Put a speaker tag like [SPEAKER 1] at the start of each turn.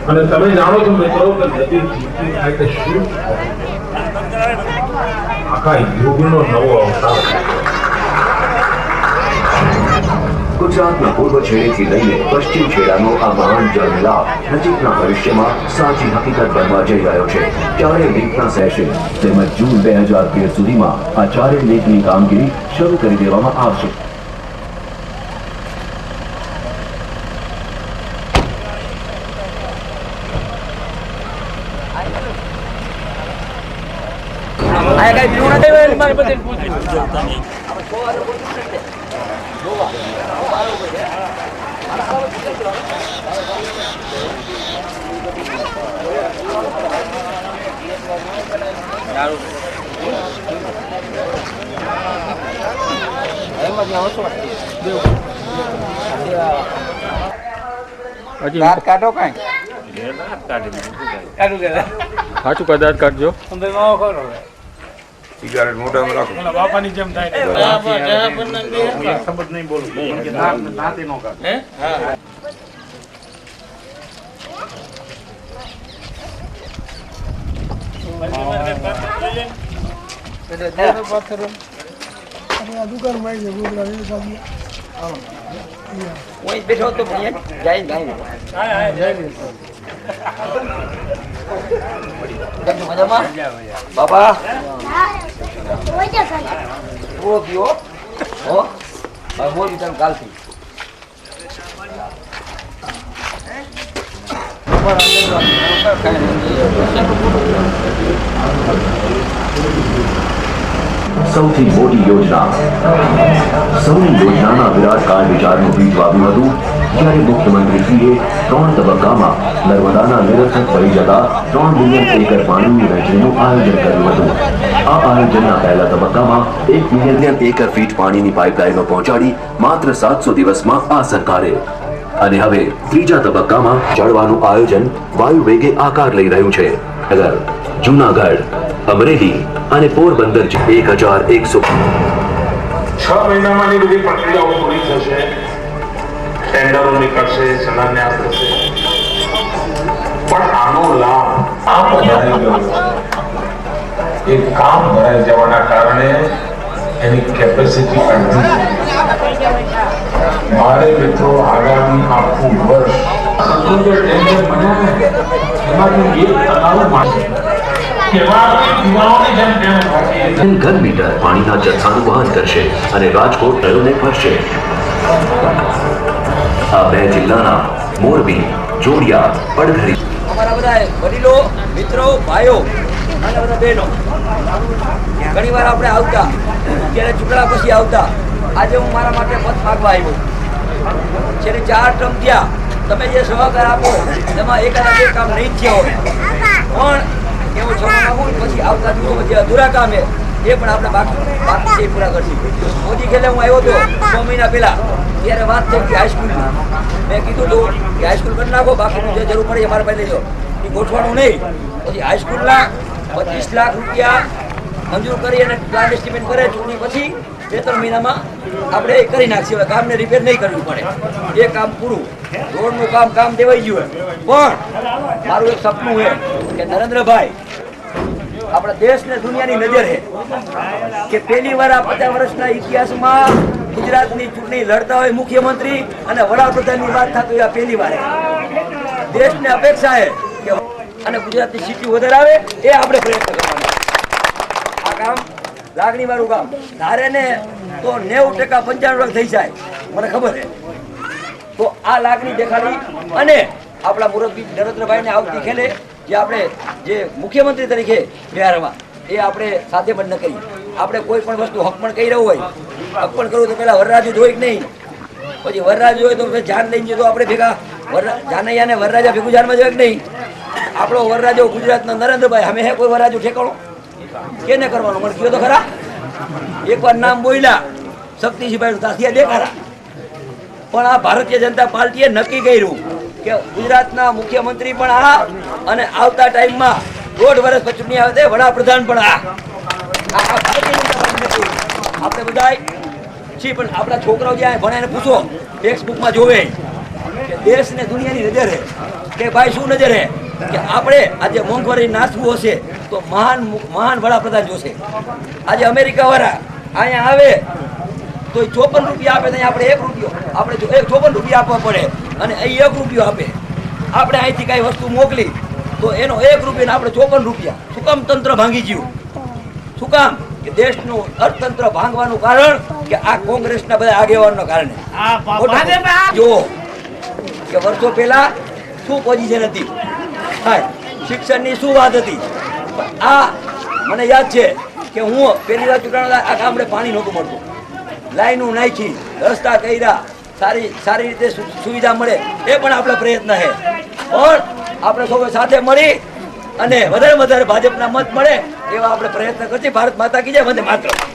[SPEAKER 1] અને તમે જાણો છો મિત્રો કે નદી જીતી થાય કે શું આખા યુગનો નવો અવતાર.
[SPEAKER 2] ગુજરાતના પૂર્વ છેડેથી લઈને પશ્ચિમ છેડાનો આ મહાન જળલાભ નજીકના ભવિષ્યમાં સાચી હકીકત બનવા જઈ રહ્યો છે. ચારેય લીગના સેશન તેમજ જૂન 2013 સુધીમાં આ ચારેય લીગની કામગીરી શરૂ કરી દેવામાં આવશે.
[SPEAKER 3] કાઢો કઈ
[SPEAKER 4] સાચું કદાચ કાઢજો.
[SPEAKER 3] સિગારેટ મોઢામાં રાખો.
[SPEAKER 1] બાપાની જેમ થાય
[SPEAKER 3] શબ્દ નહીં બોલું નાતે નો કાઢ.
[SPEAKER 5] બેઠો તો જાય મજામાં બાબા બોલ તમે કાલથી
[SPEAKER 2] સૌથી મોટી યોજના સૌની યોજનાના વિરાટ કાળ વિચારનું બીજ વાવ્યું હતું જ્યારે મુખ્યમંત્રીશ્રીએ 3 તબક્કામાં નર્મદાના નિરર્થક પડી જતા 3 મિલિયન એકર પાણીની વહેંચણીનું આયોજન કર્યું હતું. આ આયોજનના પહેલા તબક્કામાં 1 મિલિયન એકર ફીટ પાણીની પાઇપલાઇનો પહોંચાડી માત્ર 700 દિવસમાં આ સરકારે અને હવે ત્રીજા તબક્કામાં ચડવાનું આયોજન વાયુ વેગે આકાર લઈ રહ્યું છે. અગર જૂનાગઢ, અમરેલી અને પોરબંદર 1100
[SPEAKER 1] 6 મહિનામાં ની બધી પ્રક્રિયાઓ પૂરી થશે. ટેન્ડરો નીકળશે, શિલાન્યાસ થશે, પણ આનો લાભ આમ વધારી ગયો છે. એક કામ ભરાઈ જવાના કારણે એની કેપેસિટી અડધી મારે મિત્રો આગામી આખું વર્ષ ટેન્ડર બન્યા ને એમાંથી એક તલાવ માંગે
[SPEAKER 2] ઘન મીટર પાણીના જથ્થાનું વહન કરશે અને રાજકોટ નહેરોને ભરશે. આ 2 જિલ્લાના મોરબી, જોડિયા, પડઘરી
[SPEAKER 5] અમારા બધા વડીલો, મિત્રો, ભાઈઓ અને બધા બહેનો ઘણી વાર આપણે આવતા ત્યારે ચૂંટણા પછી આવતા. આજે હું મારા માટે મત માગવા આવ્યો. છેલ્લી 4 ટર્મ થયા તમે જે સહકાર આપો એમાં એકાદા 2 કામ નહીં થયા હોય પણ એવું છોડવા માંગુ પછી આવતા દિવસો જે અધૂરા કામ એ પણ આપણે બાકી પૂરા કરશું. મોદી ખેલે હું આવ્યો હતો 6 મહિના પહેલા ત્યારે વાત થઈ હતી હાઈસ્કૂલની. મેં કીધું હતું કે હાઈસ્કૂલ કરી નાખો, બાકીનું જે જરૂર પડે અમારા પાસે લેજો, એ ગોઠવાનું નહીં. પછી હાઈસ્કૂલના 25 લાખ રૂપિયા મંજૂર કરી અને પ્લાન એસ્ટિમેટ કરે ચૂંટણી પછી 2-3 મહિનામાં આપણે એ કરી નાખીએ. હવે કામને રિપેર નહીં કરવું પડે, એ કામ પૂરું. રોડનું કામ દેવાઈ ગયું. પણ મારું એક સપનું છે કે નરેન્દ્રભાઈ આપણા દેશ ને દુનિયાની નજર છે કે પહેલી વાર આ 50 વર્ષના ઇતિહાસમાં ગુજરાતની ચૂંટણી લડતા હોય મુખ્યમંત્રી અને વડાપ્રધાનની વાત થતી હોય. આ પહેલી વાર દેશને અપેક્ષા છે કે અને ગુજરાતની સીટી વધારે આવે એ આપણે પ્રયત્ન કરવાનો. આ કામ લાગણી વાળું કામ ધારે ને તો 90% 95% થઈ જાય મને ખબર છે. તો આ લાગણી દેખાડી અને આપણા મુરબ્બી નરેન્દ્રભાઈને આવતી ખેલે જે આપણે જે મુખ્યમંત્રી તરીકે બિહારમાં એ આપણે સાથે પણ ન કરી. આપણે કોઈ પણ વસ્તુ હક પણ કહી રહ્યું હોય, હક પણ કરવું તો પેલા વરરાજુ જોઈ કે નહીં, પછી વરરાજુ હોય તો જાન લઈને જતો આપણે ભેગા જાનૈયા ને વરરાજા ભેગું જાનમાં જોઈએ કે નહીં. આપણો વરરાજો ગુજરાતનો નરેન્દ્રભાઈ અમે હે કોઈ વરરાજુ ઠેકાણો કેને કરવાનું મને કયો તો ખરા. એકવાર નામ બોલ્યા શક્તિસિંહભાઈ તાસિયા દેખાડા. પણ આ ભારતીય જનતા પાર્ટીએ નક્કી કર્યું કે ગુજરાતના મુખ્યમંત્રી પણ આ અને આવતા ટાઈમમાં 1.5 વર્ષ પછી ચૂંટણી આવે વડાપ્રધાન પણ આ આપણે બધા છીએ. પણ આપણા છોકરાઓ જ્યાં ભણે એને પૂછો ટેક્સ્ટ બુકમાં જોવે કે દેશ ને દુનિયાની નજર હે કે ભાઈ શું નજર હે કે આપણે આજે મોંઘવારી નાથવું હશે તો મહાન વડાપ્રધાન જોશે. આજે અમેરિકા વાળા અહીંયા આવે તો 54 રૂપિયા આપે, ત્યાં આપણે 1 રૂપિયો, આપણે જો 54 રૂપિયા આપવા પડે અને અહીં 1 રૂપિયો આપે. આપણે અહીંથી કઈ વસ્તુ મોકલી તો એનો 1 રૂપિયા આપણે 54 રૂપિયા. શું કામ તંત્ર ભાંગી ગયું? શું કામ? કે દેશનું અર્થતંત્ર ભાંગવાનું કારણ કે આ કોંગ્રેસના બધા આગેવાનોના કારણે. જો કે વર્ષો પહેલા શું પોઝિશન હતી, શિક્ષણની શું વાત હતી. આ મને યાદ છે કે હું પહેલી વાર ચૂંટાણા આ ગામડે પાણી નહોતું મળતું, લાઈનો નાખી, રસ્તા કર્યા, સારી રીતે સુવિધા મળે એ પણ આપણો પ્રયત્ન છે. પણ આપણે સૌ સાથે મળી અને વધારે ભાજપના મત મળે એવા આપણે પ્રયત્ન કરશે. ભારત માતા કી જય, વંદે માતરમ.